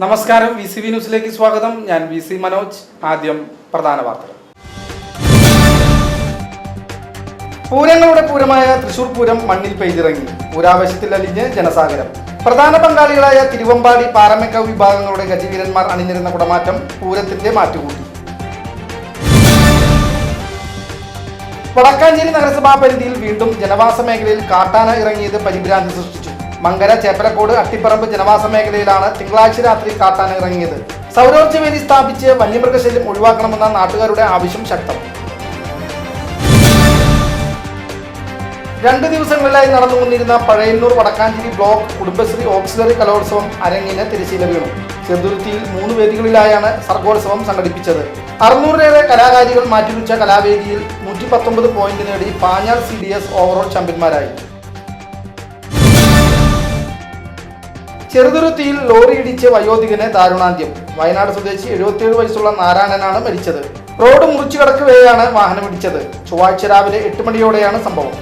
നമസ്കാരം, VCV ന്യൂസിലേക്ക് സ്വാഗതം. ഞാൻ VC മനോജ്. ആദ്യം പ്രധാന വാർത്തകൾ. പൂരങ്ങളുടെ പൂരമായ തൃശൂർ പൂരം മണ്ണിൽ പെയ്തിറങ്ങി. പൂരാവേശത്തിൽ അലിഞ്ഞ് ജനസാഗരം. പ്രധാന പങ്കാളികളായ തിരുവമ്പാടി, പാറമേക്കാവ് വിഭാഗങ്ങളുടെ ഗജവീരന്മാർ അണിനിരുന്ന കുടമാറ്റം പൂരത്തിന്റെ മാറ്റുകൂട്ടി. വടക്കാഞ്ചേരി നഗരസഭാ പരിധിയിൽ വീണ്ടും ജനവാസ മേഖലയിൽ കാട്ടാന ഇറങ്ങിയത് പരിഭ്രാന്തി സൃഷ്ടിച്ചു. മങ്കര, ചേപ്പലക്കോട്, അട്ടിപ്പറമ്പ് ജനവാസ മേഖലയിലാണ് തിങ്കളാഴ്ച രാത്രി കാട്ടാന ഇറങ്ങിയത്. സൗരോർജ്ജ വേലി സ്ഥാപിച്ച് വന്യമൃഗശല്യം ഒഴിവാക്കണമെന്ന നാട്ടുകാരുടെ ആവശ്യം ശക്തം. 2 ദിവസങ്ങളിലായി നടന്നുകൊണ്ടിരുന്ന പഴയന്നൂർ വടക്കാഞ്ചേരി ബ്ലോക്ക് കുടുംബശ്രീ ഓക്സിലറി കലോത്സവം അരങ്ങിന് തിരശ്ശീല വീണു. ചെറുതുരുത്തിയിൽ 3 വേദികളിലായാണ് സർഗോത്സവം സംഘടിപ്പിച്ചത്. 600-ലേറെ കലാകാരികൾ മാറ്റിവെച്ച കലാവേദിയിൽ 119 പോയിന്റ് നേടി പാഞ്ഞാൽ CDS ഓവറോൾ ചാമ്പ്യന്മാരായി. ചെറുതുരുത്തിയിൽ ലോറി ഇടിച്ച് വയോധികന് ദാരുണാന്ത്യം. വയനാട് സ്വദേശി 77 വയസ്സുള്ള നാരായണനാണ് മരിച്ചത്. റോഡ് മുറിച്ചു കടക്കവെയാണ് വാഹനമിടിച്ചത്. ചൊവ്വാഴ്ച രാവിലെ 8 മണിയോടെയാണ് സംഭവം.